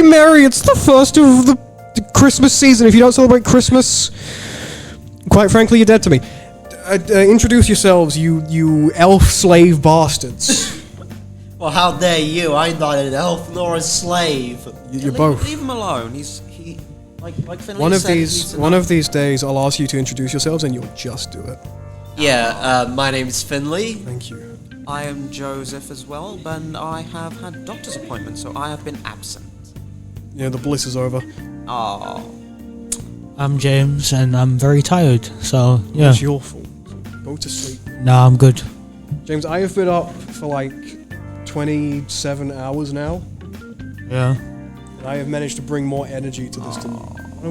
Very merry. It's the first of the Christmas season. If you don't celebrate Christmas, quite frankly, you're dead to me. Introduce yourselves, you elf slave bastards. Well, how dare you? I'm not an elf nor a slave. You're both. Leave him alone. He like Finley One of these days, I'll ask you to introduce yourselves, and you'll just do it. Yeah, my name's Finley. Thank you. I am Joseph as well, but I have had doctor's appointment, so I have been absent. Yeah, the bliss is over. Oh. I'm James, and I'm very tired, so yeah. It's your fault. Go to sleep. Nah, I'm good. James, I have been up for like 27 hours now. Yeah. And I have managed to bring more energy to this than you.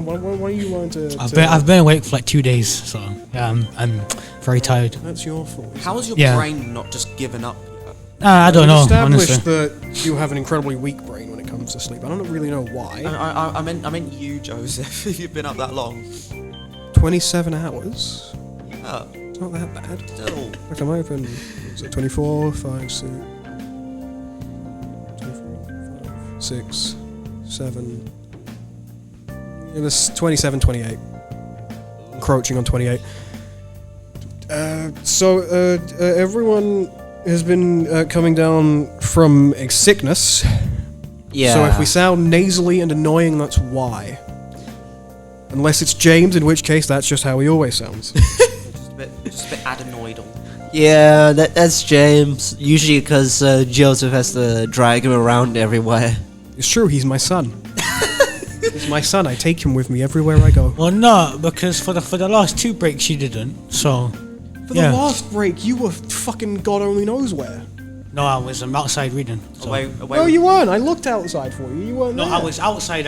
Why don't you learn to... I've been awake for like 2 days, so yeah, I'm very tired. That's your fault. How has your brain not just given up yet? I don't know, established honestly. that you have an incredibly weak brain when it comes to sleep. I don't really know why. I meant you, Joseph. You've been up that long. 27 hours? Yeah. It's not that bad. Still. Look, I'm open. Is it 24, 5, 6... 24, 5, 6, 7... It was 27, 28. Encroaching on 28. Everyone has been coming down from a sickness. Yeah. So if we sound nasally and annoying, that's why. Unless it's James, in which case that's just how he always sounds. just a bit adenoidal. Yeah, that's James. Usually because Joseph has to drag him around everywhere. It's true, he's my son. He's my son, I take him with me everywhere I go. Well, no, because for the last 2 breaks you didn't, so... For the last break, you were fucking God only knows where. No, I was outside reading. So. Away No, you weren't. I looked outside for you. You weren't No, there. I was outside.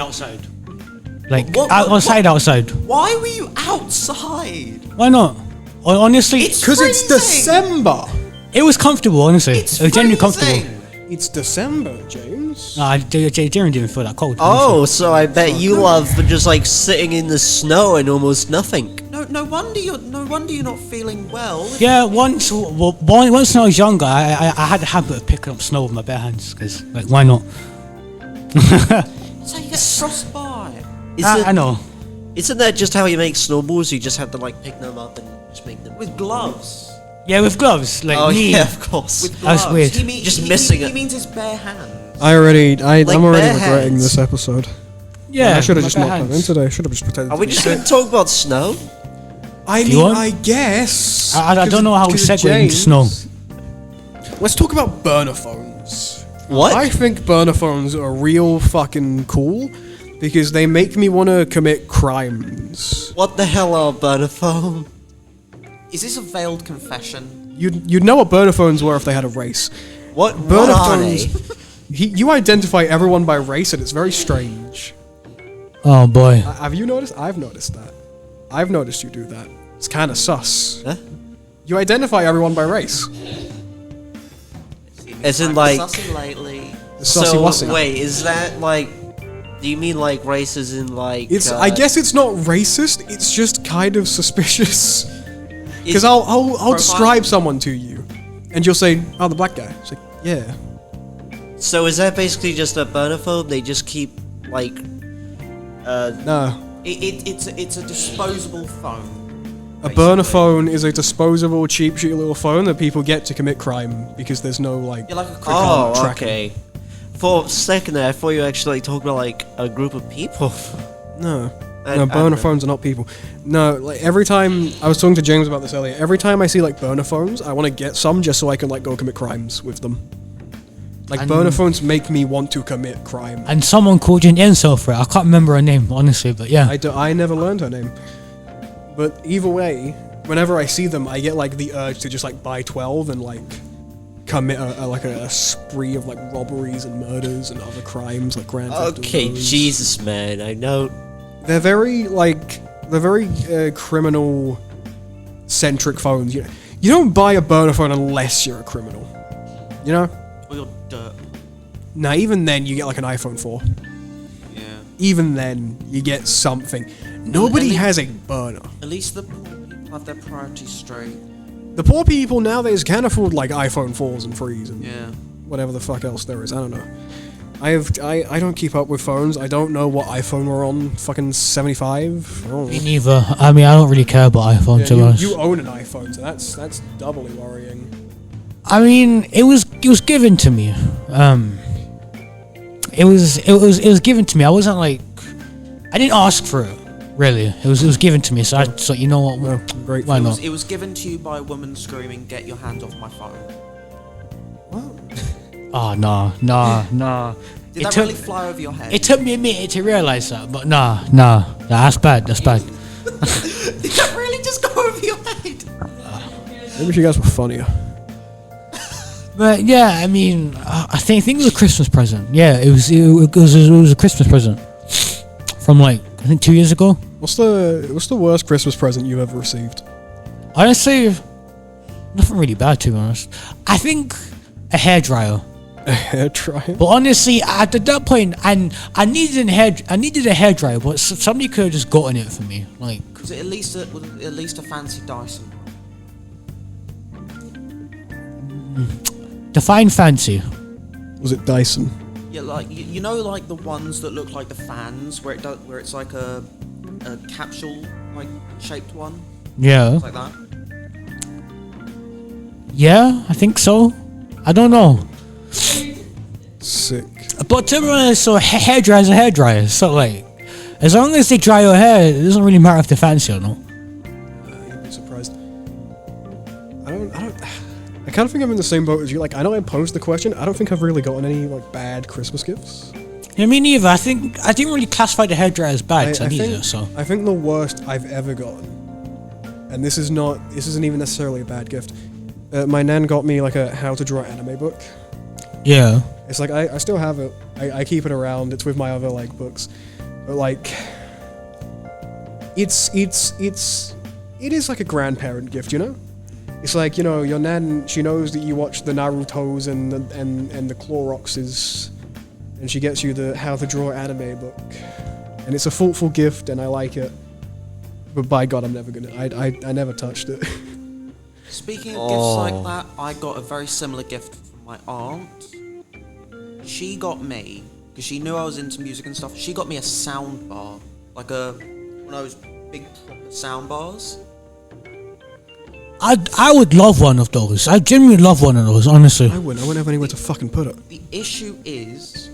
Like, What? outside. Why were you outside? Why not? Honestly, Because it's December. it was comfortable, honestly. It's it was genuinely freezing. comfortable. It's December, James. No, Darren didn't feel that cold. Oh, so I bet you love just like sitting in the snow and almost nothing. No wonder you're not feeling well. Yeah, once when I was younger, I had the habit of picking up snow with my bare hands, because, like, why not? That's how you get frostbite. I know. Isn't that just how you make snowballs? You just have to like pick them up and just make them With gloves. Yeah, with gloves. Like, Oh me. yeah, of course. With gloves. That's weird. Just missing He it. means his bare hands. I'm already bare regretting hands. this episode. Yeah, I should have my just bare not come in hands. today. I should have just pretended. Are we just going to talk about snow? I you mean, want? I guess. I don't know how we segue into snow. Let's talk about burner phones. What? I think burner phones are real fucking cool because they make me want to commit crimes. What the hell are burner phone? Is this a veiled confession? You'd know what burner phones were if they had a race. What Burner are phones. they? You identify everyone by race, and it's very strange. Oh boy. Have you noticed? I've noticed that. I've noticed you do that. It's kind of sus. Huh? You identify everyone by race. As in like. Sussy lately. Sussy wussy. Wait, is that like? Do you mean like races in like? It's. I guess it's not racist. It's just kind of suspicious. Because Is- I'll describe someone to you, and you'll say, "Oh, the black guy." It's like, yeah. So is that basically just a burner phone? They just keep like. No. It's a disposable phone. A burner phone is a disposable, cheap, shitty little phone that people get to commit crime because there's no like. You're like a quick Oh, tracking. okay. For a second there, I thought you were actually talking about like a group of people. No. I No, don't burner know. phones are not people. No, like every time I was talking to James about this earlier. Every time I see like burner phones, I want to get some just so I can like go commit crimes with them. Like And- burner phones make me want to commit crime. And someone called you an incel for it. I can't remember her name, honestly, but yeah. I never learned her name. But either way, whenever I see them, I get like the urge to just like buy 12 and like commit a spree of like robberies and murders and other crimes like Grand Theft Okay, Autos. Jesus, man, I know. They're very criminal centric phones. You don't buy a burner phone unless you're a criminal. You know? Or you're dirt. Now even then you get like an iPhone 4. Yeah. Even then you get something. Nobody least- has a burner. At least the poor people have their priorities straight. The poor people nowadays can afford like iPhone 4s and 3s and Yeah. whatever the fuck else there is. I don't know. I don't keep up with phones. I don't know what iPhone we're on. Fucking 75. Me neither. I mean, I don't really care about iPhone, to be honest. You own an iPhone, so that's doubly worrying. I mean, it was given to me. It was given to me. I wasn't like, I didn't ask for it. Really, it was given to me. So I thought, you know what? No, great. Why not? It was given to you by a woman screaming, "Get your hands off my phone." Oh nah. Did that really fly over your head? It took me a minute to realise that, but nah, that's bad. That's bad. Did that really just go over your head? Maybe you guys were funnier. But yeah, I mean, I think it was a Christmas present. Yeah, it was a Christmas present from like I think 2 years ago. What's the worst Christmas present you've ever received? Honestly, nothing really bad, to be honest. I think a hairdryer. A hairdryer? But honestly, at that point, and I needed a hairdryer, but somebody could have just gotten it for me. Like, was it at least a fancy Dyson? Define fancy. Was it Dyson? Yeah, like you know, like the ones that look like the fans, where it's like a capsule like shaped one. Yeah. Like that. Yeah, I think so. I don't know. Sick. But to be honest, so hairdryer is a hairdryer. So like, as long as they dry your hair, it doesn't really matter if they're fancy or not. You'd be surprised. I kind of think I'm in the same boat as you. Like, I know I posed the question. I don't think I've really gotten any like bad Christmas gifts. Yeah, me neither. I think I didn't really classify the hairdryer as bad either. So I think the worst I've ever gotten, and this isn't even necessarily a bad gift. My nan got me like a how to draw anime book. yeah. It's like I still have it. I keep it around. It's with my other like books, but like it is like a grandparent gift, you know. It's like, you know, your nan, she knows that you watch the Narutos and the Cloroxes, and she gets you the how to draw anime book, and it's a thoughtful gift, and I like it. But by God, I'm never gonna. I never touched it. Speaking of gifts like that, I got a very similar gift from my aunt. She got me, because she knew I was into music and stuff, she got me a sound bar. Like one of those big proper sound bars. I would love one of those. I genuinely love one of those, honestly. I wouldn't have anywhere to fucking put it. The issue is...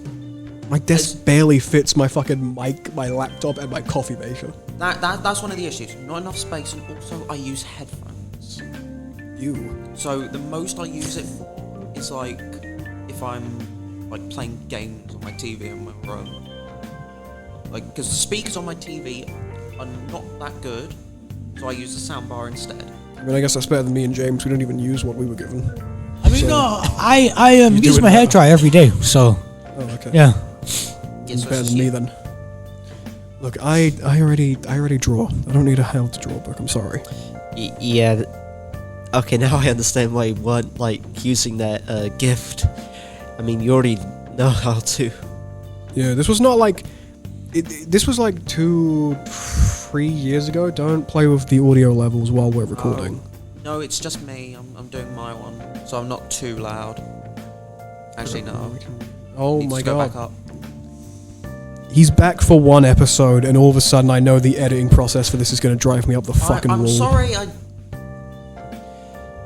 My desk barely fits my fucking mic, my laptop, and my coffee maker. That's one of the issues. Not enough space, and also I use headphones. So the most I use it for is like if I'm like playing games on my TV in my room. Like, because the speakers on my TV are not that good, so I use the soundbar instead. I mean, I guess that's better than me and James. We don't even use what we were given. I mean, So- no, I use my hairdryer every day, so Oh, okay. yeah. It's better than me then. Look, I already draw. I don't need a how to draw book. I'm sorry. Yeah. Okay, now I understand why you want like using that gift. I mean, you already know how to. Yeah, this was not like. This was like 2-3 years ago. Don't play with the audio levels while we're recording. No, it's just me. I'm doing my one, so I'm not too loud. Actually, no. Oh Needs my to go god. back up. He's back for one episode, and all of a sudden I know the editing process for this is going to drive me up the fucking I'm wall. sorry.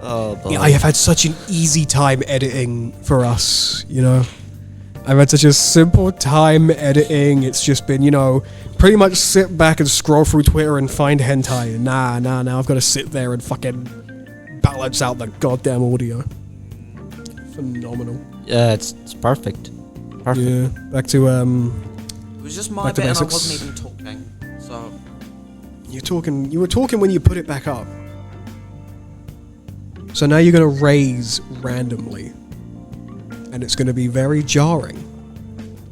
Oh, boy. Yeah, I have had such an easy time editing for us, you know. I've had such a simple time editing. It's just been, you know, pretty much sit back and scroll through Twitter and find hentai. Nah, I've got to sit there and fucking balance out the goddamn audio. Phenomenal. Yeah, it's perfect. Perfect. Yeah, back to It was just my Back to bit, and I basics. wasn't even talking. So You were talking when you put it back up. So now you're gonna raise randomly, and it's gonna be very jarring,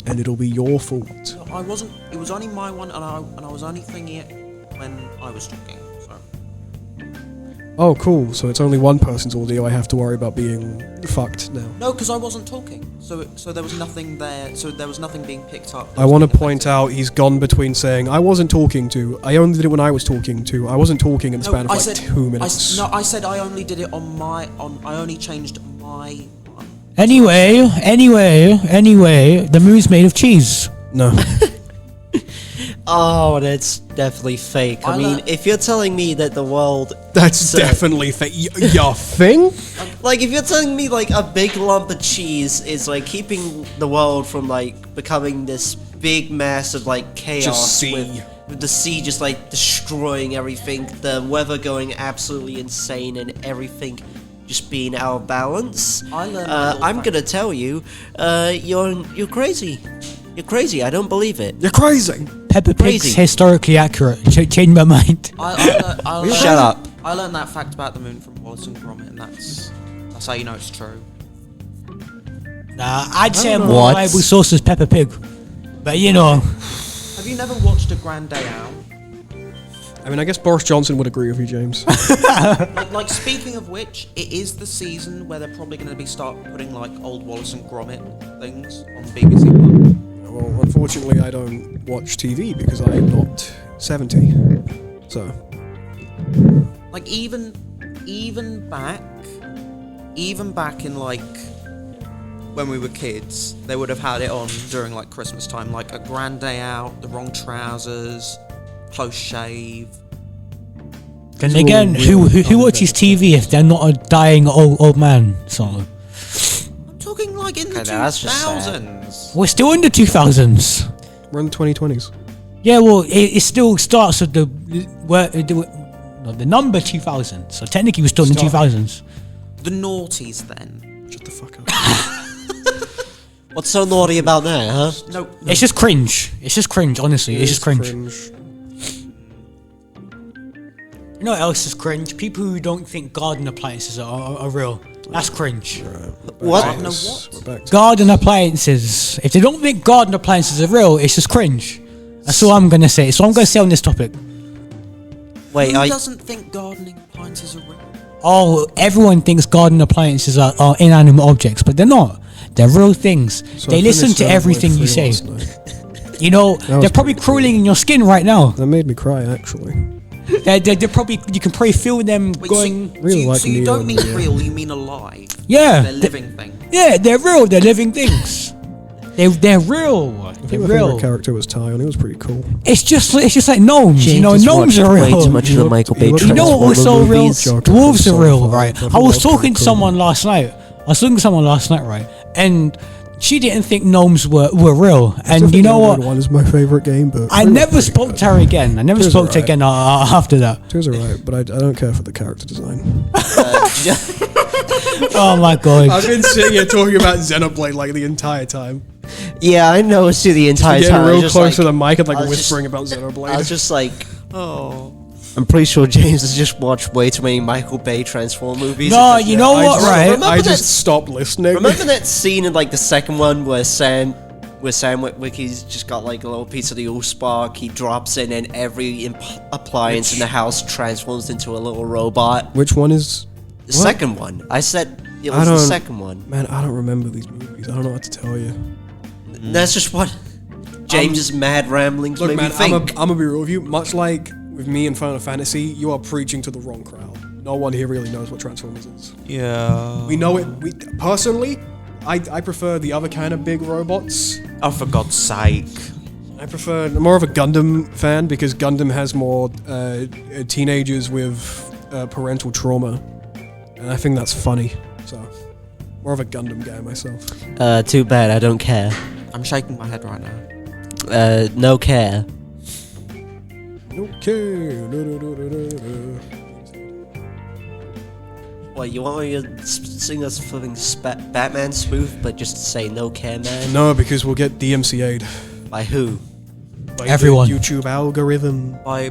and it'll be your fault. I wasn't. It was only my one, and I was only thinking it when I was talking. So Oh, cool. So it's only one person's audio. I have to worry about being fucked now. no, because I wasn't talking. So there was nothing there. So there was nothing being picked up. I want to point out he's gone between saying I wasn't talking to, I only did it when I was talking to, I wasn't talking in the span of like 2 minutes. I said I only did it on my. I only changed my one. Anyway, the moon's made of cheese. No. Oh, that's definitely fake. I mean, if you're telling me that the world... That's definitely fake. Your thing? Like, if you're telling me, like, a big lump of cheese is, like, keeping the world from, like, becoming this big mass of, like, chaos... Just sea. With the sea just, like, destroying everything, the weather going absolutely insane, and everything just being out of balance... I'm gonna tell you, you're crazy. You're crazy, I don't believe it. You're crazy. Peppa Pig's historically accurate. Change my mind. Shut up. I learned that fact about the moon from Wallace and Gromit, and that's how you know it's true. Nah, I'd say a more reliable source is Peppa Pig. But you know. Have you never watched A Grand Day Out? I mean, I guess Boris Johnson would agree with you, James. like speaking of which, it is the season where they're probably going to start putting like old Wallace and Gromit things on BBC One. Well, unfortunately, I don't watch TV because I am not 70. So, like even back in like when we were kids, they would have had it on during like Christmas time, like A Grand Day Out, The Wrong Trousers, Close Shave. Then again, who watches TV if they're not a dying old man? So I'm talking like in the 2000s. We're still in the 2000s. We're in the 2020s. Yeah, well, it still starts with the number 2000. So technically, we're still in the 2000s. The noughties, then. Shut the fuck up. What's so naughty about that, huh? No. It's just cringe. It's just cringe, honestly. It's just cringe. You know what else is cringe? People who don't think garden appliances are real. That's cringe. What? Garden appliances. If they don't think garden appliances are real, it's just cringe. That's all I'm going to say. So I'm going to say on this topic. Wait, Who doesn't think gardening appliances are real? Oh, everyone thinks garden appliances are inanimate objects, but they're not. They're real things. So they listen to everything you say. You know, they're probably crawling in your skin right now. That made me cry, actually. They're probably, you can probably feel them going. So you don't mean real, you mean alive. Yeah. They're living things. Yeah, they're real. They're living things. They're real. I think my favorite character was Tyon. He was pretty cool. It's just like gnomes. You know, gnomes are real. Way too much of the Michael Bay You know what was so real? Transformer Dwarves are real, right? I was talking to someone last night. Right? And she didn't think gnomes were real. And you know what? One is my favorite game, but I never spoke to her again. After that. She was alright, but I don't care for the character design. Oh my god! I've been sitting here talking about Xenoblade like the entire time. Yeah, I know it's the entire Getting time. real close to the mic and like whispering about Xenoblade. I was just like, oh. I'm pretty sure James has just watched way too many Michael Bay Transformer movies. No, you know what, right? I just stopped listening. Remember that scene in like the second one where Sam Wicky's just got like a little piece of the Allspark, he drops in and every appliance in the house transforms into a little robot. Which one is... The second one. I said it was the second one. Man, I don't remember these movies. I don't know what to tell you. That's just what James's mad ramblings made me think. I'm gonna be real with you. Much like with me in Final Fantasy, you are preaching to the wrong crowd. No one here really knows what Transformers is. Yeah. We know it. Personally, I prefer the other kind of big robots. Oh, for God's sake. I'm more of a Gundam fan because Gundam has more teenagers with parental trauma. And I think that's funny. So, more of a Gundam guy myself. Too bad, I don't care. I'm shaking my head right now. No care. Okay. What, you want me to sing us flipping Batman spoof, but just say no care, man? No, because we'll get DMCA'd. By who? By everyone. The YouTube algorithm. By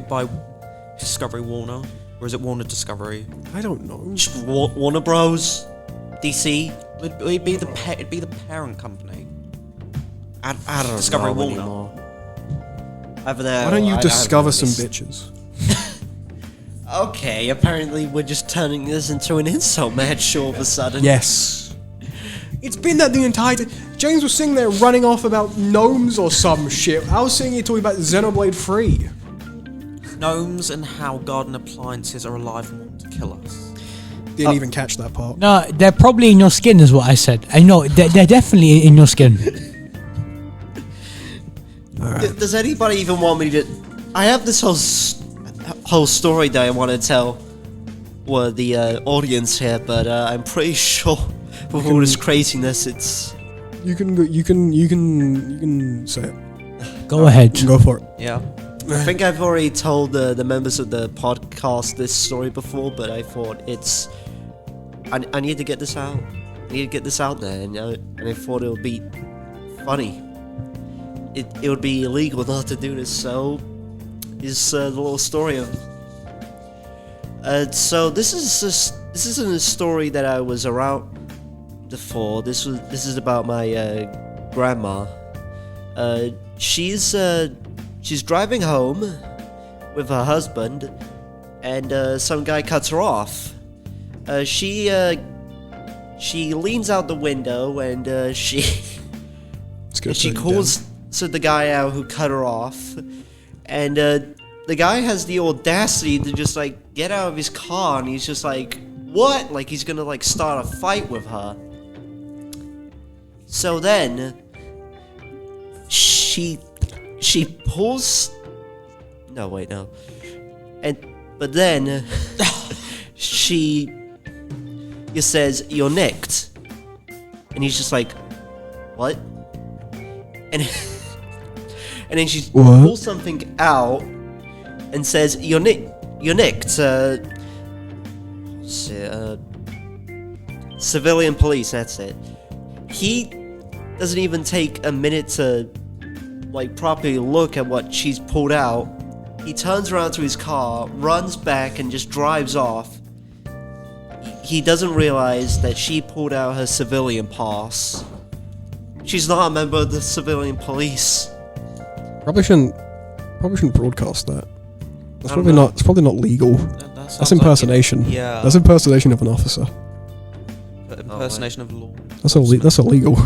Discovery Warner? Or is it Warner Discovery? I don't know. Warner Bros. DC. It'd be the parent company. I don't Discovery know Warner. anymore. Why don't you discover some bitches? Okay, apparently we're just turning this into an insult match all of a sudden. Yes. It's been that the entire time. James was sitting there running off about gnomes or some shit. I was sitting here talking about Xenoblade 3. Gnomes and how garden appliances are alive and want to kill us. Didn't even catch that part. No, they're probably in your skin, is what I said. I know they're definitely in your skin. Alright. Does anybody even want me to? I have this whole story that I want to tell the audience here, but I'm pretty sure with all this craziness, it's. You can say it. Go ahead. Go for it. Yeah. I think I've already told the members of the podcast this story before, but I thought I need to get this out. I need to get this out there, and I thought it would be funny. It would be illegal not to do this, so is the little story of. So this isn't a story that I was around before. This is about my grandma. She's driving home with her husband, and some guy cuts her off. She leans out the window and she calls to the guy out who cut her off, and the guy has the audacity to just like get out of his car, and he's just like, what? Like he's gonna like start a fight with her. So then she pulls. No, wait, no. But then she just says, "You're nicked," and he's just like, "What?" And then she pulls something out and says, "You're nicked." Civilian police. That's it. He doesn't even take a minute to like properly look at what she's pulled out. He turns around to his car, runs back, and just drives off. He doesn't realize that she pulled out her civilian pass. She's not a member of the civilian police. Probably shouldn't broadcast that. That's probably not. It's probably not legal. That's impersonation. Like yeah. That's impersonation of an officer. Impersonation of the law. That's illegal.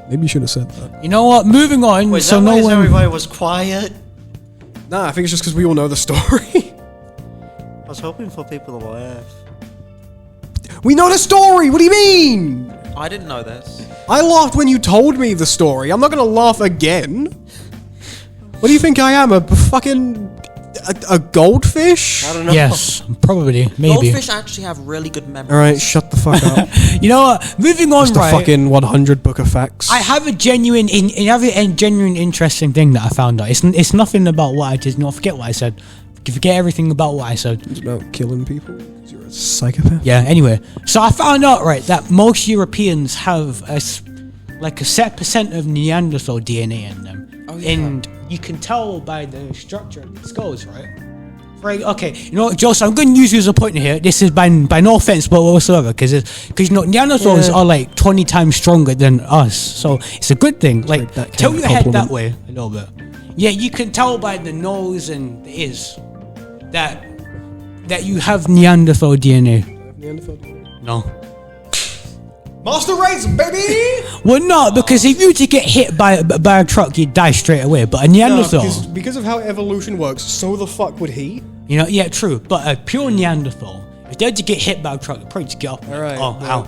Maybe you should have said that. You know what? Moving on. Wait, so no one. Everybody was quiet. Nah, I think it's just because we all know the story. I was hoping for people to laugh. We know the story. What do you mean? I didn't know this. I laughed when you told me the story. I'm not gonna laugh again. What do you think I am? A fucking a goldfish? I don't know. Yes, probably, maybe. Goldfish actually have really good memories. All right, shut the fuck up. You know what? Moving on, Just a fucking 100 book of facts. I have a genuine interesting thing that I found out. It's nothing about what I did. No, forget what I said. Forget everything about what I said. It's about killing people. 'Cause you're a psychopath. Yeah. Anyway, so I found out that most Europeans have a set percent of Neanderthal DNA in them. Oh, yeah. And you can tell by the structure of the skulls, right? Right. Okay. You know what, Joseph? I'm going to use you as a pointer here. This is by no offense, but whatsoever, because you know Neanderthals are like 20 times stronger than us, so it's a good thing. Like tilt your head that way a little bit. Yeah, you can tell by the nose and the ears that you have Neanderthal DNA. No. Master Race, baby! Well, no, because if you were to get hit by a truck, you'd die straight away. But a Neanderthal, because of how evolution works, so the fuck would he? you know, yeah, true. But a pure Neanderthal, if they were to get hit by a truck, they'd probably just get up. All right, Oh, well. ow.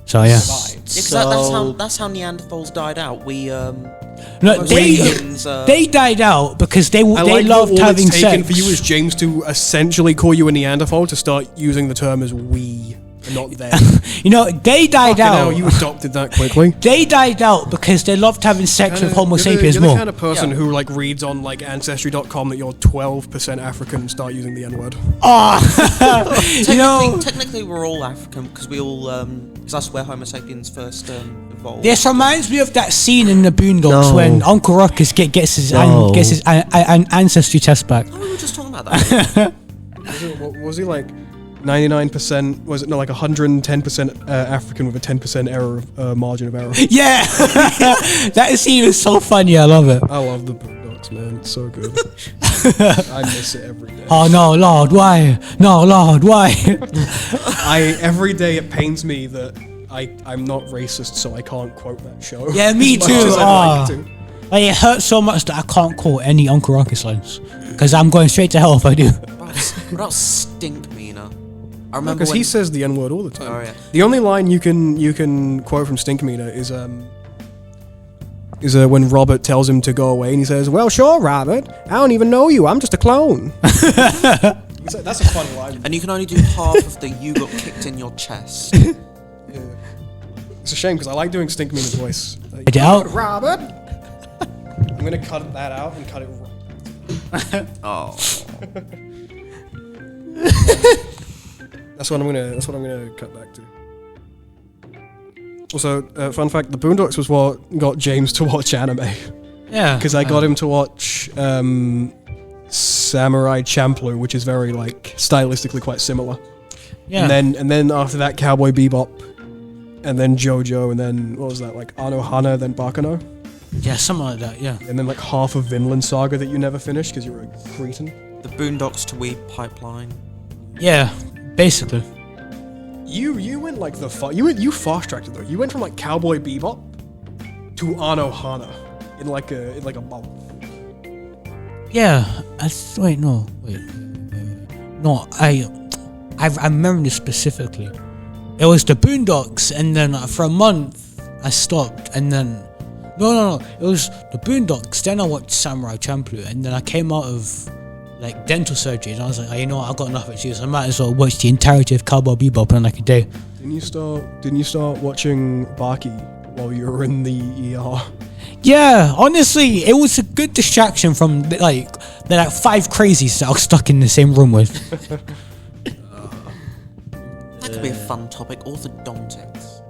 So yeah. That's how Neanderthals died out. No, they died out because they loved having it's taken sex. for you as James to essentially call you a Neanderthal to start using the term as we, and not them. You know, they died out. Hell, you adopted that quickly. They died out because they loved having sex with Homo sapiens you're more. the kind of person who like reads on like Ancestry.com that you're 12% African and start using the N-word. Technically, we're all African because we all because that's where Homo sapiens first evolved. This reminds me of that scene in the Boondocks when Uncle Ruckus gets his ancestry test back. Oh, we were just talking about that. Was he like 99%? Was it no like 110% African with a 10% error margin of error? Yeah, that scene is so funny. I love it. I love the Boondocks, man. It's so good. I miss it every day. Oh no, Lord, why? No, Lord, why? Every day it pains me that I'm not racist, so I can't quote that show. Yeah, me as much too. as I'd like to. Like, it hurts so much that I can't quote any Uncle Ruckus lines because I'm going straight to hell if I do. What else stink, Mina? I remember because he says the N-word all the time. Oh, yeah. The only line you can quote from Stinkmeaner is when Robert tells him to go away, and he says, "Well, sure, Robert. I don't even know you. I'm just a clone." That's a funny line. And you can only do half of the "you got kicked in your chest." Yeah. It's a shame because I like doing Stinkmeaner's voice. Get out, Robert. I'm gonna cut that out and cut it right. Oh. That's what I'm gonna cut back to. Also, fun fact: the Boondocks was what got James to watch anime. yeah, Because I got him to watch Samurai Champloo, which is very like stylistically quite similar. yeah. And then after that, Cowboy Bebop, and then JoJo, and then what was that, like Anohana, then Baccano, Yeah, something like that, yeah. and then like half of Vinland Saga that you never finished because you were a cretin. The Boondocks to Weed pipeline. Yeah, basically. You went like you fast tracked it though. You went from like Cowboy Bebop to Anohana in like a month. Yeah, no, I remember this specifically. It was the Boondocks, and then for a month I stopped, and then no, it was the Boondocks. Then I watched Samurai Champloo, and then I came out of like dental surgery, and I was like, you know what, I got nothing to do, so I might as well watch the entirety of Cowboy Bebop in like a day. Didn't you start watching Baki while you were in the ER? Yeah, honestly, it was a good distraction from the 5 crazies that I was stuck in the same room with. That could be a fun topic. Orthodontics.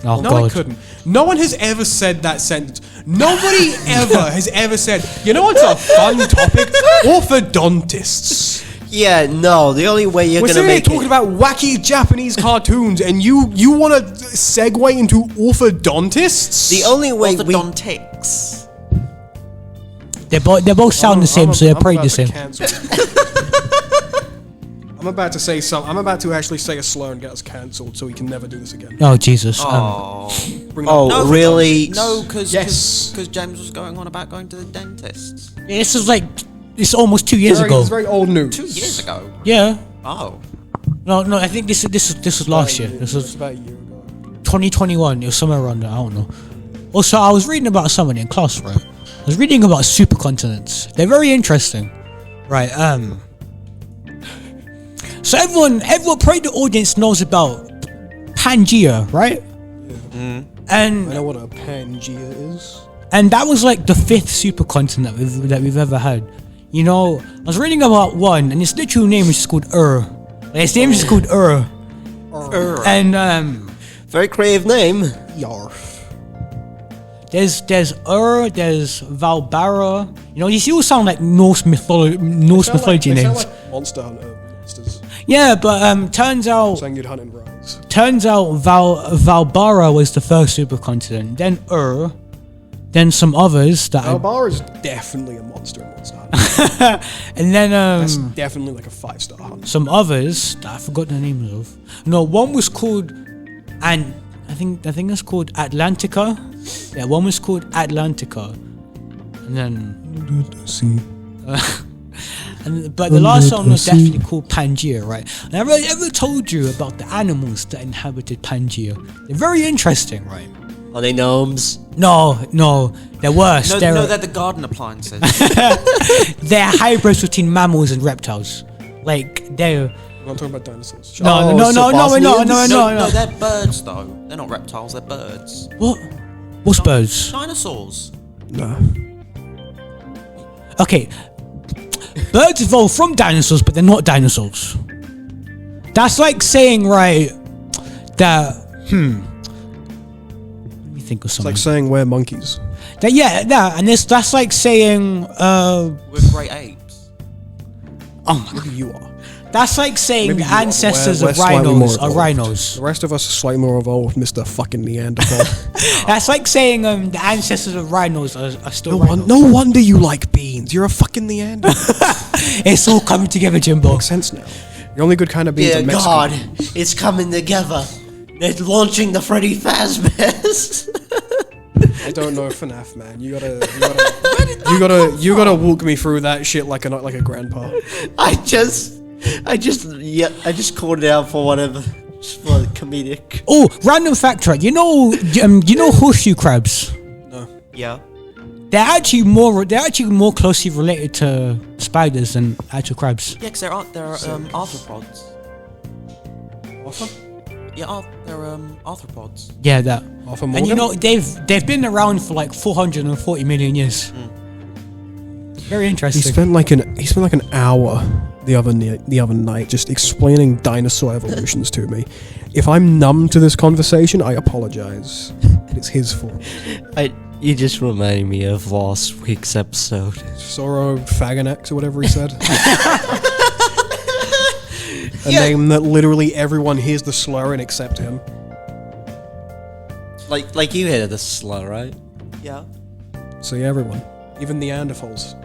Oh No, god. I couldn't. No one has ever said that sentence. Nobody ever has ever said, you know what's a fun topic? Orthodontists. Yeah, no. The only way you're We're gonna sitting here make talking it. about wacky Japanese cartoons, and you want to segue into orthodontists? The only way we. Orthodontics. They both sound the same, so they're probably the same. I'm about to say something. I'm about to actually say a slur and get us cancelled, so we can never do this again. Oh Jesus. Oh. Bring that Oh, up. No, really? No, because Yes. James was going on about going to the dentist This is it's almost 2 years ago. It's very old news. 2 years ago. Yeah. Oh. No, I think this was last year. This was about a year ago. 2021. It was somewhere around there. I don't know. Also, I was reading about someone in class, right? I was reading about supercontinents. They're very interesting, right? So everyone, probably the audience knows about Pangea, right? I And know what a Pangea is. that was like the 5th supercontinent that we've ever had. You know, I was reading about one, and its literal name is called Its name is called And Very creative name. Yarf. there's there's Valbara. You know, these all sound like Norse mythology They sound names. like Monster Hunter monsters. Yeah, but turns out Saying you'd hunt in Rise. Valbara was the first supercontinent. Then then some others that Valbara is definitely a monster in Monster Hunter. and then That's definitely like a 5-star hunt. some others that I forgot the names of. No, one was called, and I think it's called Atlantica. Yeah, one was called Atlantica, and then but the last one was definitely called Pangea, right? And I ever told you about the animals that inhabited Pangea. They're very interesting, right? Are they gnomes? No, they're worse. No, they're the garden appliances. They're hybrids between mammals and reptiles. Like they're I'm not talking about dinosaurs. no, they're birds though. They're not reptiles, they're birds. What? What's birds? Dinosaurs. No. Okay, birds evolved from dinosaurs, but they're not dinosaurs. That's like saying, right, that let me think of It's something. like saying we're monkeys. And that's like saying, We're great apes. Maybe you are. that's like saying Maybe the you are. ancestors We're of slightly more rhinos are evolved. rhinos. The rest of us are slightly more evolved, Mr. fucking Neanderthal. That's like saying the ancestors of rhinos are still rhinos. No wonder you like beans. You're a fucking Neanderthal. It's all coming together, Jimbo. Makes sense now. The only good kind of beans Dear are Mexican. God, it's coming together. They're launching the Freddy Fazbear's. I don't know FNAF, man. You gotta walk me through that shit like a grandpa. I just I just called it out for whatever, just for the comedic. Oh, random fact, right? You know horseshoe crabs. Yeah. They're actually more closely related to spiders than actual crabs. Yeah, because they're arthropods. Arthur? Yeah, they're arthropods. Yeah, that. Arthur And Morgan? you know they've been around for like 440 million years. Very He interesting. spent like an hour the other night just explaining dinosaur evolutions to me. If I'm numb to this conversation, I apologize. It's his fault. You just reminded me of last week's episode. Soro Faganex or whatever he said. A name that literally everyone hears the slur in except him. Like you hear the slur, right? Yeah. So yeah, everyone, even Neanderthals.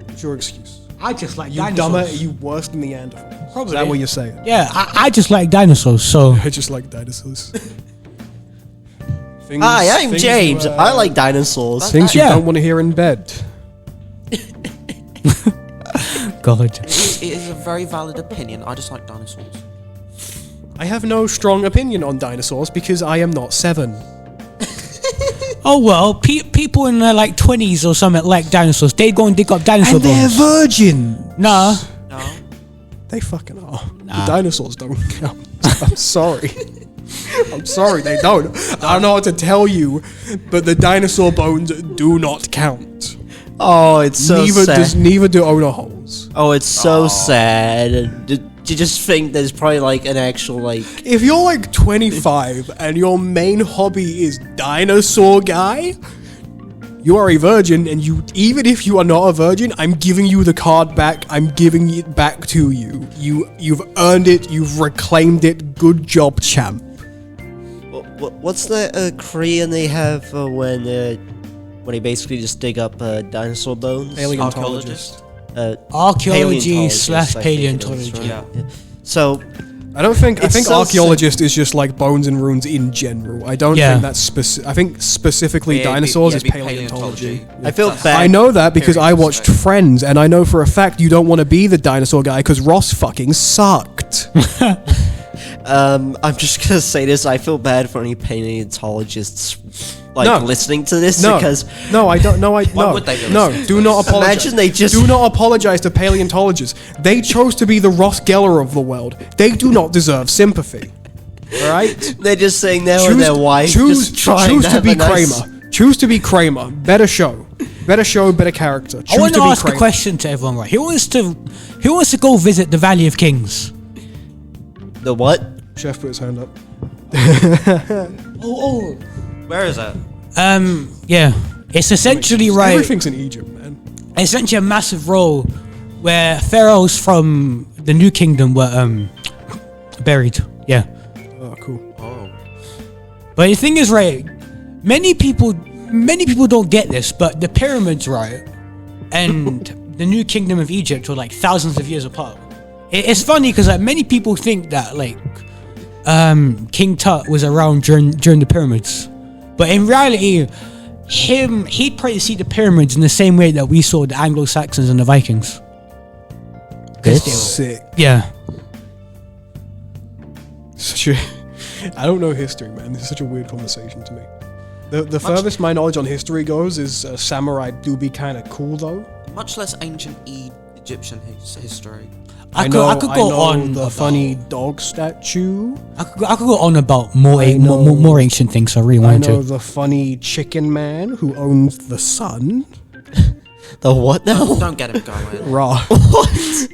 What's your excuse? I just like You dinosaurs. dumber, you worse than Neanderthals. Probably. Is that what you're saying? Yeah, I just like dinosaurs. So I just like dinosaurs. Hi, I'm things James. you, I like dinosaurs. Things you Yeah. don't want to hear in bed. God. It is a very valid opinion. I just like dinosaurs. I have no strong opinion on dinosaurs because I am not 7. Oh well, people in their like 20s or something like dinosaurs. They go and dig up dinosaur And they're bones. virgin. Nah. No. They fucking are. The dinosaurs don't count. I'm sorry. I'm sorry, they don't. I don't know what to tell you, but the dinosaur bones do not count. Oh, it's so sad. Neither do owner holes. Oh, it's so sad. And you just think there's probably like an actual like. If you're like 25 and your main hobby is dinosaur guy, you are a virgin, and even if you are not a virgin, I'm giving you the card back. I'm giving it back to you. You've earned it. You've reclaimed it. Good job, champ. What's the Korean they have when they basically just dig up dinosaur bones? Paleontologist. Archaeology / Paleontologist, I think it is, paleontology. right? Yeah. So I think so archaeologist is just like bones and ruins in general. I don't Yeah. think that's specific. I think specifically dinosaurs is paleontology. I feel bad. I know that because I Very watched interesting. Friends, and I know for a fact you don't want to be the dinosaur guy because Ross fucking sucked. I'm just gonna say this. I feel bad for any paleontologists No. listening to this No, because no, I don't. No, I Why no, would they be no. listening to Do this? not apologize. Imagine they just- do not apologize to paleontologists. They chose to be the Ross Geller of the world. They do not deserve sympathy. All right. they're just saying there with their wife, just trying choose to be have a nice- Kramer. Choose to be Kramer. Better show, better character. Choose I want to to be ask a Kramer. question to everyone. Right, who wants to go visit the Valley of Kings? The what? Chef put his hand up. Oh, Where is it? yeah. It's essentially right. Everything's in Egypt, man. Essentially a massive role where pharaohs from the New Kingdom were buried. Yeah. Oh, cool. Oh. But the thing is, right, many people don't get this, but the pyramids, right, and the New Kingdom of Egypt were like thousands of years apart. It's funny because like many people think that like King Tut was around during the pyramids, but in reality, he'd probably see the pyramids in the same way that we saw the Anglo-Saxons and the Vikings. Sick. Yeah. I don't know history, man. This is such a weird conversation to me. The furthest my knowledge on history goes is samurai do be kind of cool though. Much less ancient Egyptian history. I could go on the about, funny dog statue. I could go on about more I know- more ancient things. I really I want know to. the funny chicken man who owns the sun. The what now? Don't get him going. Raw.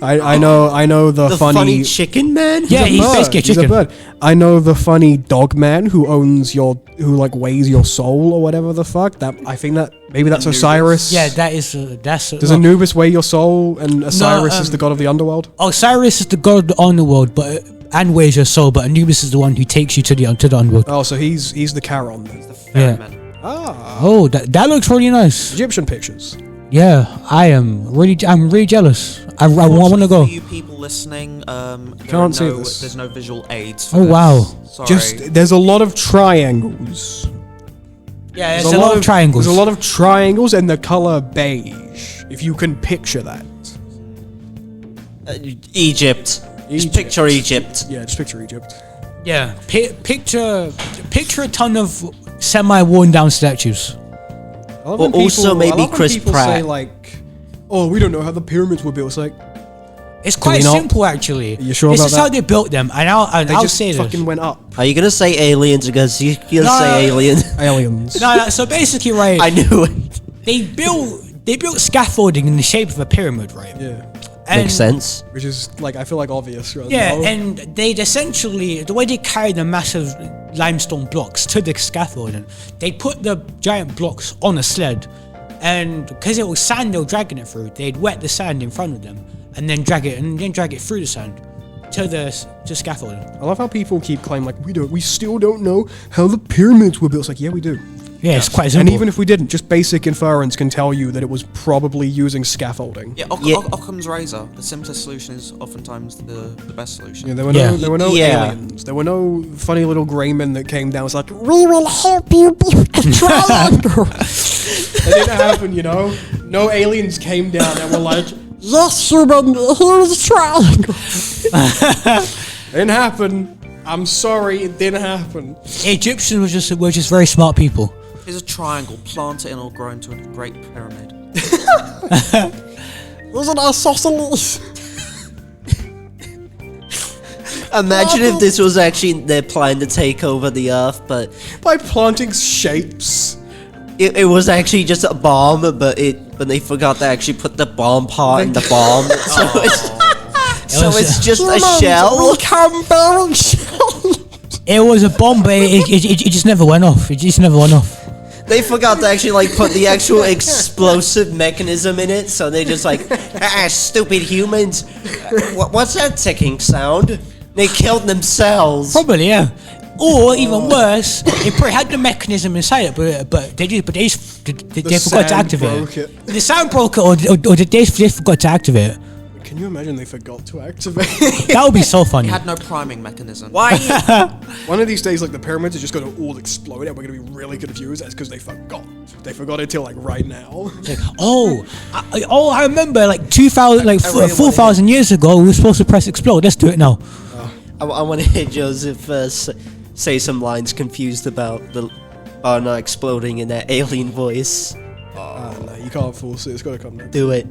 I know the, The funny chicken man? Yeah, he's bird. basically a He's a chicken. bird. I know the funny dog man who like weighs your soul or whatever the fuck. I think that maybe that's Anubis. Osiris. Yeah, that's Does Anubis weigh your soul and Osiris is the god of the underworld? Osiris is the god of the underworld, but and weighs your soul, but Anubis is the one who takes you to the underworld. Oh, so he's the Charon then. The ferryman. Ah, Oh, that looks really nice. Egyptian pictures. Yeah, I'm really jealous. I want to go. For you people listening, Can't see this. There's no visual aids. For Oh, this. wow. Sorry. Just there's a lot of triangles. Yeah, it's a lot of triangles. There's a lot of triangles and the color beige. If you can picture that. Egypt. Just picture Egypt. Yeah, just picture Egypt. Yeah, picture a ton of semi-worn down statues. Or also maybe Chris Pratt. Say like, oh, we don't know how the pyramids were built. It's like, it's quite simple actually. Are you sure this about is that? how they built them, and I'll just say fucking this. went up. Are you gonna say aliens? Because you're gonna say alien. Aliens. No, so basically, right? I knew it. They built scaffolding in the shape of a pyramid, right? Yeah. And Makes sense. Which is like, I feel like obvious. Right yeah, now. and they'd essentially, the way they carried the massive limestone blocks to the scaffolding, they put the giant blocks on a sled, and because it was sand they were dragging it through, they'd wet the sand in front of them, and then drag it through the sand to scaffolding. I love how people keep claiming like we still don't know how the pyramids were built. It's like, yeah, we do. Yeah, it's quite simple. And even if we didn't, just basic inference can tell you that it was probably using scaffolding. Yeah, Occam's razor. The simplest solution is oftentimes the best solution. Yeah, there were no aliens. There were no funny little grey men that came down. It's like, we will help you build the triangle. That didn't happen, you know. No aliens came down and were like, yes, human, here's a triangle. Didn't happen. I'm sorry, it didn't happen. Egyptians were just very smart people. Here's a triangle, plant it and it'll grow into a great pyramid. Wasn't isosceles? Imagine if this was actually their plan to take over the Earth, but By planting shapes. it was actually just a bomb, but they forgot to actually put the bomb part in the bomb. So it's just a shell. It was a bomb, but it just never went off. It just never went off. They forgot to actually like put the actual explosive mechanism in it, so they just like, stupid humans. What's that ticking sound? They killed themselves. Probably, yeah. Or even worse, they probably had the mechanism inside it, but they forgot to activate it. The sound broke it, or they forgot to activate it. Can you imagine they forgot to activate? That would be so funny. It had no priming mechanism. Why? One of these days, like the pyramids are just going to all explode, and we're going to be really confused. That's because they forgot. They forgot it till like right now. Like, I remember like 2,000, like 4,000 years ago, we were supposed to press explode. Let's do it now. I want to hear Joseph say some lines confused about the not exploding in that alien voice. No, you can't force it. It's got to come down. Do it.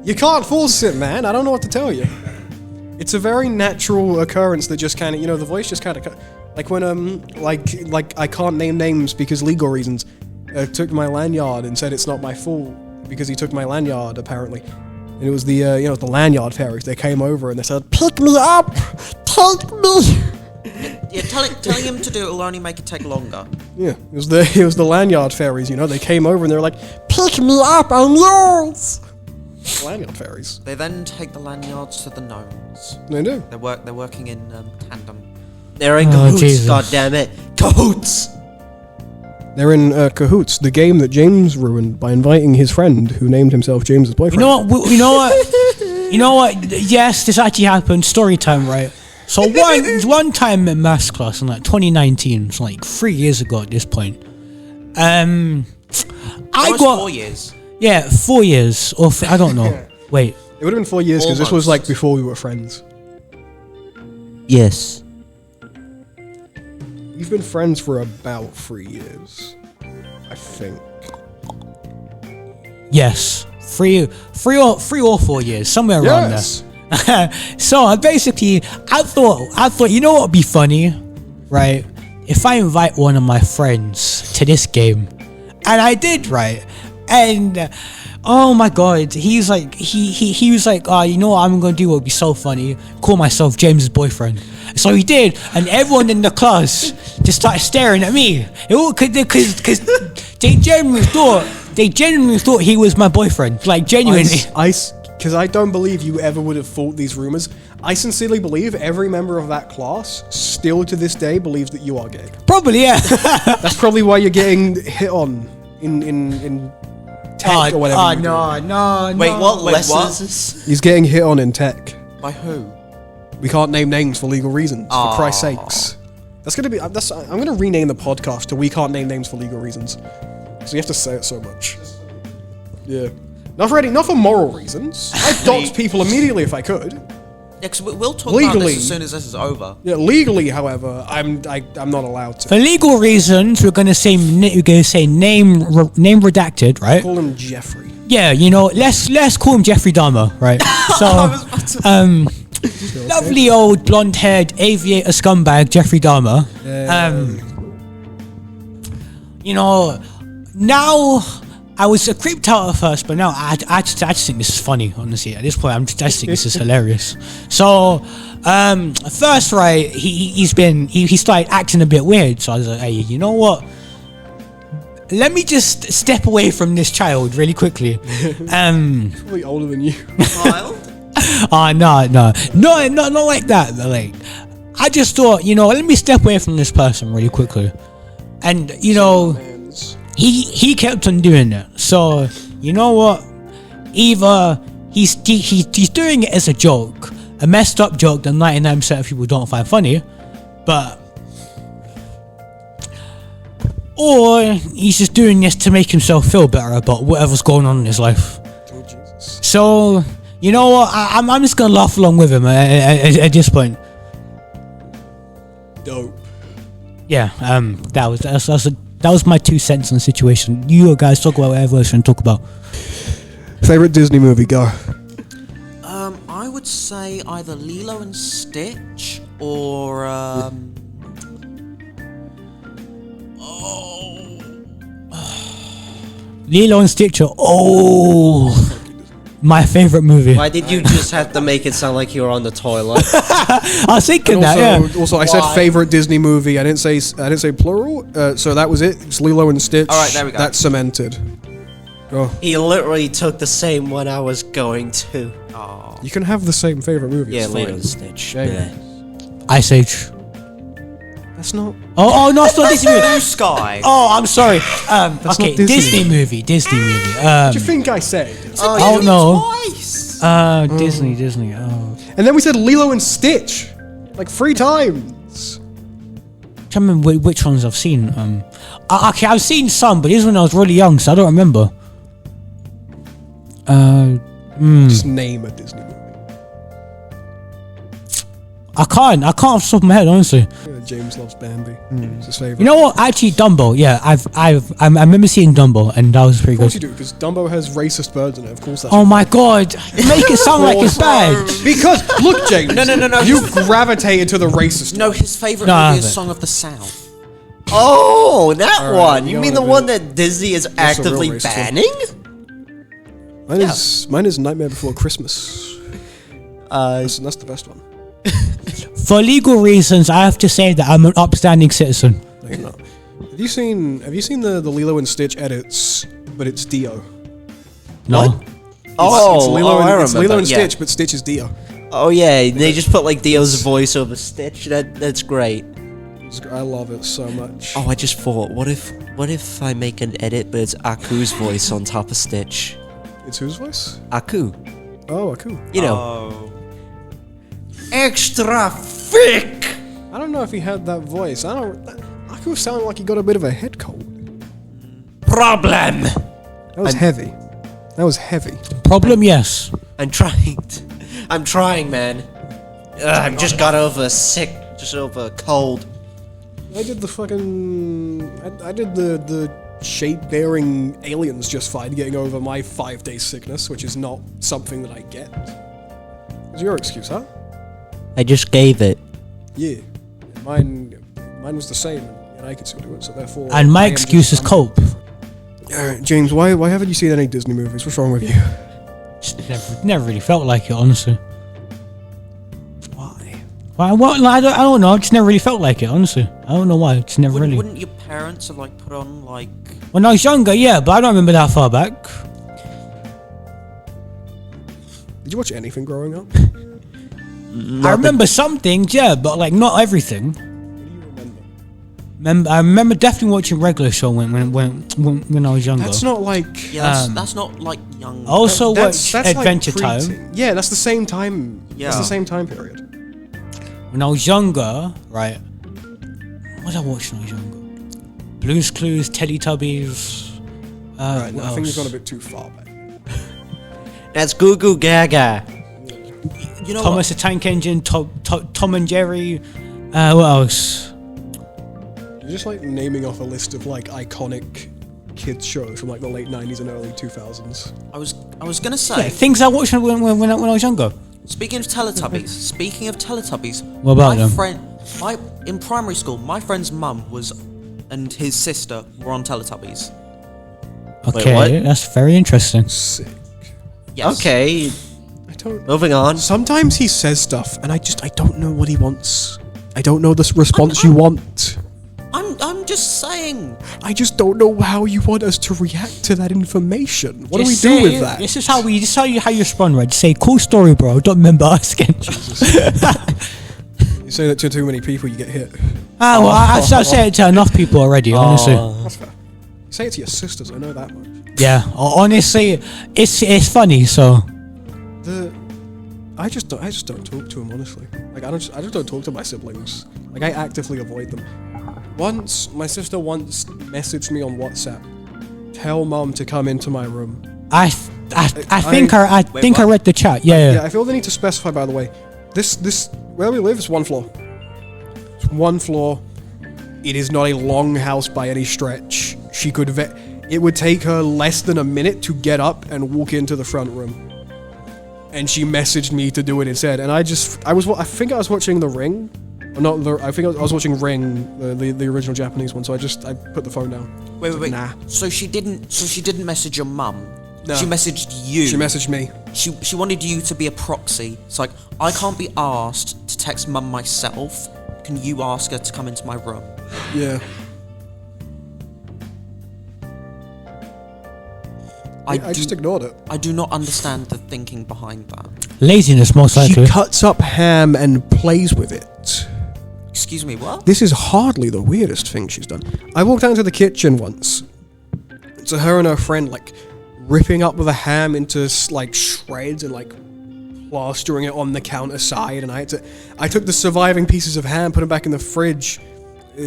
You can't force it, man. I don't know what to tell you. It's a very natural occurrence that just kind of, the voice just kind of, like when like I can't name names because legal reasons. Took my lanyard and said it's not my fault because he took my lanyard apparently, and it was the the lanyard fairies. They came over and they said, "Pick me up, take me." Yeah, telling him to do it will only make it take longer. Yeah, it was the lanyard fairies. They came over and they were like, "Pick me up, I'm yours." Lanyard fairies. They then take the lanyards to the gnomes. They do. They're working in tandem. They're in cahoots, goddammit. Cahoots! They're in Cahoots, the game that James ruined by inviting his friend, who named himself James's boyfriend. You know what? Yes, this actually happened. Story time, right? So one time in maths class in like 2019, so like 3 years ago at this point, Almost 4 years. Yeah, 4 years, or I don't know. Wait. It would have been 4 years because this was like before we were friends. Yes. We've been friends for about 3 years, I think. Yes, three or 4 years, somewhere around there. So I thought, you know what would be funny, right? If I invite one of my friends to this game, and I did, right? And oh my god, he was like, you know what I'm gonna do? What would be so funny? Call myself James's boyfriend. So he did, and everyone in the class just started staring at me. Because they genuinely thought he was my boyfriend, like genuinely. Because I don't believe you ever would have thought these rumors. I sincerely believe every member of that class, still to this day, believes that you are gay. Probably, yeah. That's probably why you're getting hit on in tech or whatever. No. Wait, what lessons? He's getting hit on in tech. By who? We can't name names for legal reasons. For Christ's sakes. I'm gonna rename the podcast to "We Can't Name Names for Legal Reasons." So you have to say it so much. Yeah. Not for moral reasons. I'd dox people immediately if I could. Yeah, because we'll talk Legally. about this as soon as this is over. Yeah, legally, however, I'm not allowed to. For legal reasons, we're gonna say name redacted, right? Call him Jeffrey. Yeah, let's call him Jeffrey Dahmer, right? So, lovely old blonde-haired aviator scumbag Jeffrey Dahmer. Now I was creeped out at first, but now I just think this is funny. Honestly, at this point, I just think this is hilarious. So, first, right, he started acting a bit weird. So I was like, hey, you know what? Let me just step away from this child really quickly. Probably older than you. Child? No, not like that. But like, I just thought, let me step away from this person really quickly, and he kept on doing it. So you know what? Either he's doing it as a joke, a messed up joke that 99% of people don't find funny, or he's just doing this to make himself feel better about whatever's going on in his life. Oh, Jesus. So, you know what? I'm just gonna laugh along with him at this point. Dope. Yeah. That was my 2 cents on the situation. You guys talk about whatever else you want to talk about. Favorite Disney movie? Go. I would say either Lilo and Stitch or Lilo and Stitch. My favorite movie. Why did you just have to make it sound like you were on the toilet? I was thinking Also, that. Yeah. also, I said favorite Disney movie. I didn't say plural. So that was it. It's Lilo and Stitch. All right, there we go. That's cemented. Go. He literally took the same one I was going to. oh, You can have the same favorite movie. Yeah, it's Lilo fine. and Stitch. Yeah. Yeah. Ice Age. That's not. Oh no, it's not Disney movie. Blue Sky. Oh, I'm sorry. That's Okay, not Disney. Disney movie. What do you think I said? Oh no. Twice. Disney. Oh. And then we said Lilo and Stitch, like 3 times. I can't remember which ones I've seen. Okay, I've seen some, but this was when I was really young, so I don't remember. Just name a Disney movie. I can't off the top of my head, honestly. Yeah, James loves Bambi. It's his favorite. You know what? Actually, Dumbo. Yeah, I remember seeing Dumbo, and that was pretty Of course good. you do, because Dumbo has racist birds in it. Of course that's. Oh my god! Make it sound like it's bad. Because look, James. No. You gravitated to the racist. No, his favorite No, I movie is haven't. Song of the South. Oh, that Alright, one. you You mean go the with one it. that Disney is a real actively racist one. banning? Mine is Nightmare Before Christmas. That's the best one. For legal reasons, I have to say that I'm an upstanding citizen. No, you're not. Have you seen the Lilo and Stitch edits? But it's Dio. No. It's Lilo and, I it's Lilo remember, and yeah. Stitch, but Stitch is Dio. Oh yeah, they just put like Dio's voice over Stitch. That's great. I love it so much. Oh, I just thought, what if I make an edit, but it's Aku's voice on top of Stitch? It's whose voice? Aku, Oh, cool. you know, Oh. extra thick. I don't know if he had that voice. I could sound like he got a bit of a head cold. Problem. That was heavy. That was heavy. Problem, yes. I'm trying, man. I've just got over over a cold. I did the fucking. I did the shape-bearing aliens just fine getting over my 5-day sickness, which is not something that I get. What's your excuse, huh? I just gave it. Yeah. Mine was the same, and I could still do it, so therefore. And my I am excuse is just- cope. Alright, James, why haven't you seen any Disney movies? What's wrong with you? Just never really felt like it, honestly. Why? Well, I don't know. I just never really felt like it, honestly. I don't know why. Just never really. Wouldn't your parents have like put on like? When I was younger, yeah, but I don't remember that far back. Did you watch anything growing up? I remember some things, yeah, but like not everything. What do you remember? I remember definitely watching regular show when I was younger. That's not like. Yeah, that's not like young. I also That's watched like Adventure preteen. Time Yeah, that's the same time. Yeah. That's the same time period. when I was younger, right? What did I watch when I was younger? Blue's Clues, Teletubbies. Right, What I think else? you've gone a bit too far back. That's Goo Goo Gaga. You know Thomas the Tank Engine, Tom and Jerry. What else? You're just like naming off a list of like iconic kids shows from like the late 90s and early 2000s. I was gonna say Yeah, things I watched when I was younger. Speaking of Teletubbies, What about them? In primary school, my friend's mum and his sister were on Teletubbies. Okay, what? that's very interesting. Sick. Yes. Okay, I don't. moving on. Sometimes he says stuff, and I don't know what he wants. I don't know the response you want. I'm just saying. I just don't know how you want us to react to that information. What Just do we do say- with that? This is how you respond, right? Just say, cool story, bro. Don't remember asking. You say that to too many people, you get hit. Well, I've said it to enough people already, honestly. That's fair. Say it to your sisters. I know that much. Yeah, honestly, it's funny. So I just don't talk to them, honestly. Like I just don't talk to my siblings. Like I actively avoid them. Once my sister messaged me on WhatsApp, tell mom to come into my room. I think I read the chat. Yeah. I feel the need to specify, by the way, this where we live is one floor. It's one floor. It is not a long house by any stretch. It would take her less than a minute to get up and walk into the front room. And she messaged me to do it instead. And I think I was watching The Ring. I think I was watching Ring, the original Japanese one. So I put the phone down. Wait. Nah. So she didn't message your mum. No. She messaged you. She messaged me. She wanted you to be a proxy. It's like, I can't be asked to text mum myself. Can you ask her to come into my room? Yeah. I just ignored it. I do not understand the thinking behind that. Laziness, most likely. She cuts up ham and plays with it. Excuse me, what? This is hardly the weirdest thing she's done. I walked down to the kitchen once. To her and her friend, like, ripping up the ham into, like, shreds and, like, plastering it on the counter side. And I took the surviving pieces of ham, put them back in the fridge.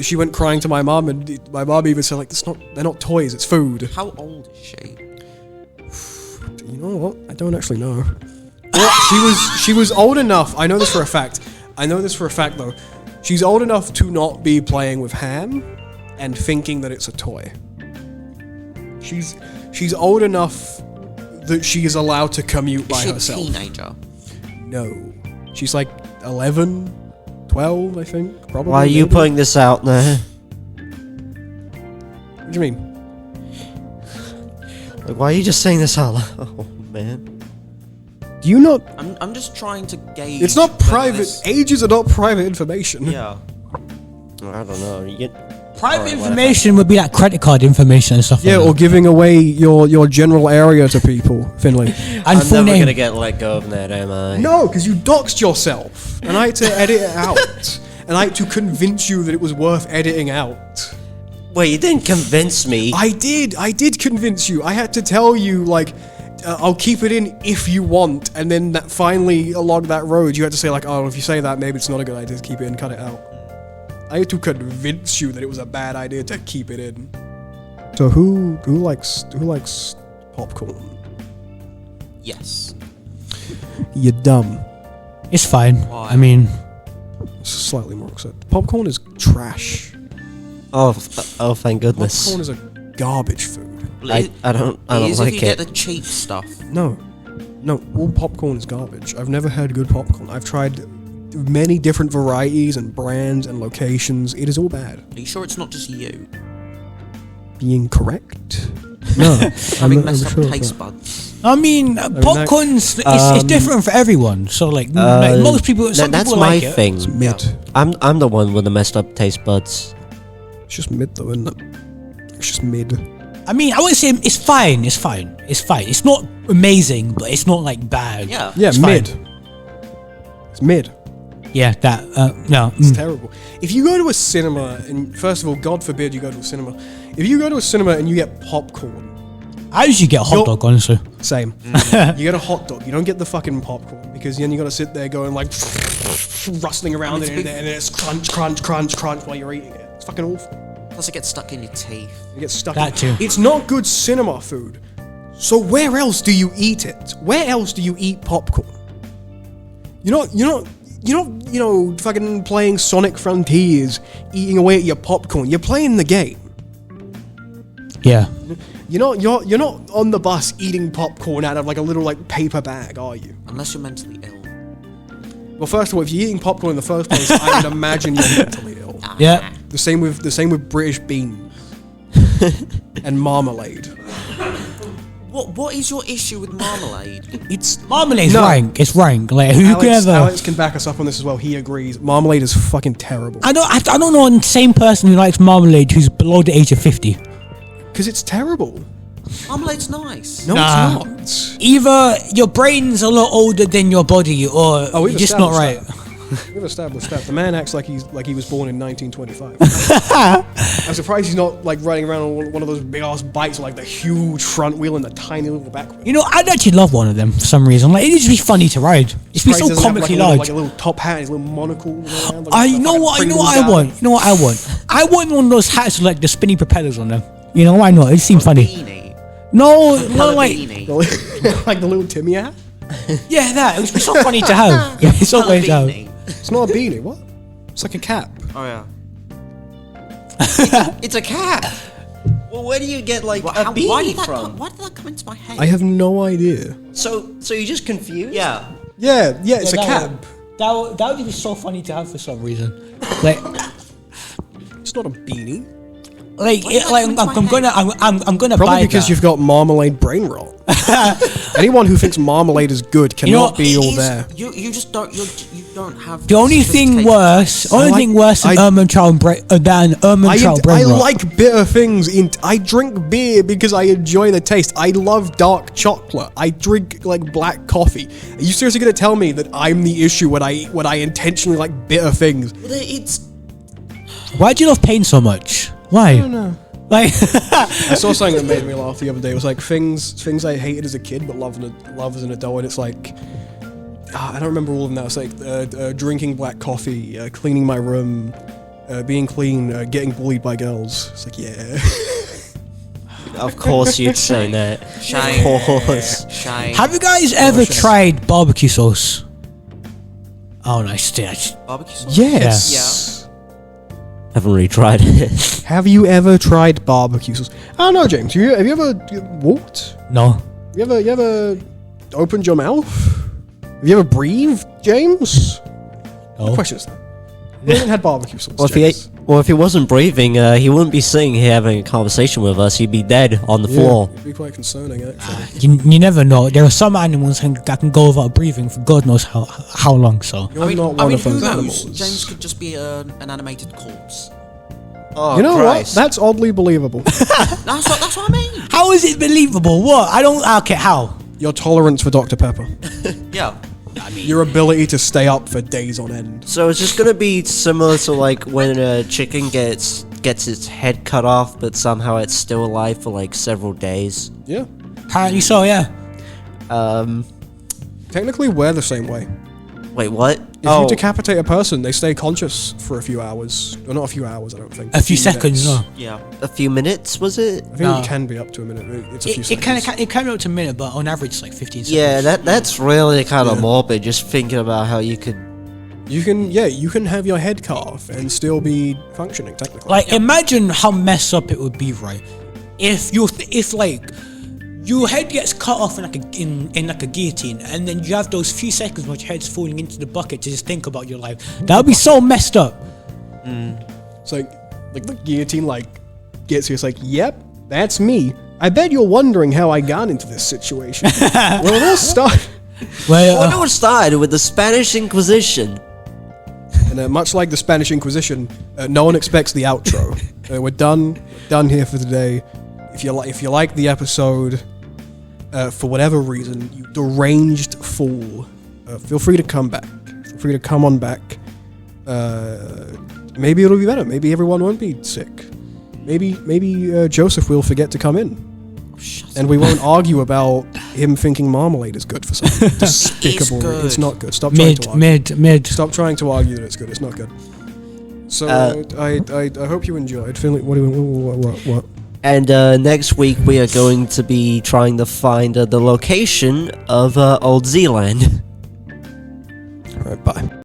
She went crying to my mom, and my mom even said, like, they're not toys, it's food. How old is she? You know what? I don't actually know. Well, she was old enough. I know this for a fact. Though. She's old enough to not be playing with ham and thinking that it's a toy. She's old enough that she is allowed to commute by herself. Is she a teenager? No. She's like 11, 12, I think. Probably. Why are you maybe. putting this out there? What do you mean? Like, why are you just saying this out loud? Oh, man. Do you not... I'm just trying to gauge. It's not whether private. this- Ages are not private information. Yeah. I don't know. Private information would be like credit card information and stuff. Yeah, like or that. giving away your general area to people, Finley. And I'm full never name. gonna get let go of that, am I? No, because you doxed yourself, and I had to edit it out, and I had to convince you that it was worth editing out. Wait, you didn't convince me. I did convince you. I had to tell you, like, I'll keep it in if you want, and then finally along that road, you had to say, like, oh, if you say that, maybe it's not a good idea to keep it in, cut it out. I had to convince you that it was a bad idea to keep it in. So who likes popcorn? Yes. You're dumb. It's fine. Why? I mean, Slightly more upset. Popcorn is trash. Oh, thank goodness. Popcorn is a garbage food. I don't if like you it. get the cheap stuff. No, all popcorn is garbage. I've never had good popcorn. I've tried many different varieties and brands and locations. It is all bad. Are you sure it's not just you? Being correct? No. Having messed up taste buds. I mean, popcorn's it's different for everyone. So like most people, some that's people my like it. thing. It's mid. I'm the one with the messed up taste buds. It's just mid though, isn't it? It's just mid. I mean, I wouldn't say it's fine. It's fine. It's not amazing, but it's not like bad. Yeah. Yeah, It's mid. fine. It's mid. Yeah, that no. It's terrible. If you go to a cinema, and first of all, God forbid you go to a cinema. If you go to a cinema and you get popcorn, I usually get a hot dog, honestly. same. You get a hot dog. You don't get the fucking popcorn because then you got to sit there going like rustling around in it, and it's crunch, crunch, crunch, crunch while you're eating it. It's fucking awful. Plus it gets stuck in your teeth. You get stuck. That too. It's not good cinema food. So where else do you eat it? Where else do you eat popcorn? You're not fucking playing Sonic Frontiers, eating away at your popcorn. You're playing the game. Yeah. You're not on the bus eating popcorn out of like a little like paper bag, are you? Unless you're mentally ill. Well, first of all, if you're eating popcorn in the first place, I would imagine you're mentally ill. Yeah. The same with British beans and marmalade. What is your issue with marmalade? It's Marmalade's rank. It's rank. Like who can ever? Alex can back us up on this as well. He agrees. Marmalade is fucking terrible. I don't know the same person who likes marmalade who's below the age of 50. Because it's terrible. Marmalade's nice. No, Nah. it's not. Either your brain's a lot older than your body, or we've you're just not right. established We've established that. The man acts like he was born in 1925. I'm surprised he's not like riding around on one of those big ass bikes with like the huge front wheel and the tiny little back wheel. You know, I'd actually love one of them for some reason. Like, it'd just be funny to ride. It'd be so comically large. Like a little top hat, his little monocle. Around, You know what I want? I want one of those hats with like the spinny propellers on them. You know, why not? It seems funny. Beanie. No, like Beanie. like the little Timmy hat. yeah, that. It would be so funny to have. Yeah, it's so funny to have. Beanie. It's not a beanie. What? It's like a cap. Oh yeah. It's a cap. Well, where do you get like a beanie why did from? why did that come into my head? I have no idea. So you're just confused? Yeah. Yeah, it's a cap. That would be so funny to have for some reason. Like, It's not a beanie. I'm gonna Probably buy because that. you've got marmalade brain rot. Anyone who thinks marmalade is good cannot be all there. You just don't. You don't have. The only thing worse than Ermentrout brain I rot. like bitter things. I drink beer because I enjoy the taste. I love dark chocolate. I drink like black coffee. Are you seriously gonna tell me that I'm the issue when I intentionally like bitter things? Well, it's Why do you love pain so much? Why? I don't know. Like, I saw something that made me laugh the other day. It was like things I hated as a kid but love as an adult. And it's like I don't remember all of them now. It's like drinking black coffee, cleaning my room, being clean, getting bullied by girls. It's like of course you'd say that. Shame. Of course. Shame. have you guys ever tried barbecue sauce? Oh, nice. Barbecue sauce? yes. Haven't really tried it. Have you ever tried barbecue sauce? I don't know, James. Have you ever walked? No. You ever opened your mouth? Have you ever breathed, James? No. What question is that? We haven't had barbecue sauce. Well, if he wasn't breathing, he wouldn't be sitting here having a conversation with us. He'd be dead on the floor. It'd be quite concerning, actually. You never know. There are some animals that can go without breathing for God knows how long. So You're not one of who those knows? animals. James could just be an animated corpse. Oh, You know Christ. what? That's oddly believable. That's what I mean. how is it believable? What? I don't. Okay, how? Your tolerance for Dr. Pepper. Yeah. Your ability to stay up for days on end. So it's just gonna be similar to like when a chicken gets its head cut off, but somehow it's still alive for like several days. Yeah. Apparently so. Yeah. Technically, we're the same way. Wait, what? If you decapitate a person, they stay conscious for a few hours. Well, not a few hours, I don't think. A few seconds. minutes. No. Yeah. a few minutes, was it? I think No. it can be up to a minute. It's a few It can seconds. be up to a minute, but on average, it's like 15 seconds. Yeah, that's really kind of Yeah. morbid. Just thinking about how you could. You can have your head cut off and still be functioning technically. Like, imagine how messed up it would be, right? If like your head gets cut off in like a guillotine, and then you have those few seconds where your head's falling into the bucket to just think about your life. That would be so messed up. It's like the guillotine gets you. It's like, yep, that's me. I bet you're wondering how I got into this situation. Well, it all started. Well, Well, it all started with the Spanish Inquisition. And much like the Spanish Inquisition, no one expects the outro. We're done here for today. If you like the episode, for whatever reason, you deranged fool, feel free to come back. Feel free to come on back. Maybe it'll be better. Maybe everyone won't be sick. Maybe Joseph will forget to come in. And we won't argue about him thinking marmalade is good for something. Despicable. good. It's not good. Stop trying to argue. mid. Stop trying to argue that it's good. It's not good. So I hope you enjoyed. Finley, what? And next week we are going to be trying to find the location of Old Zealand.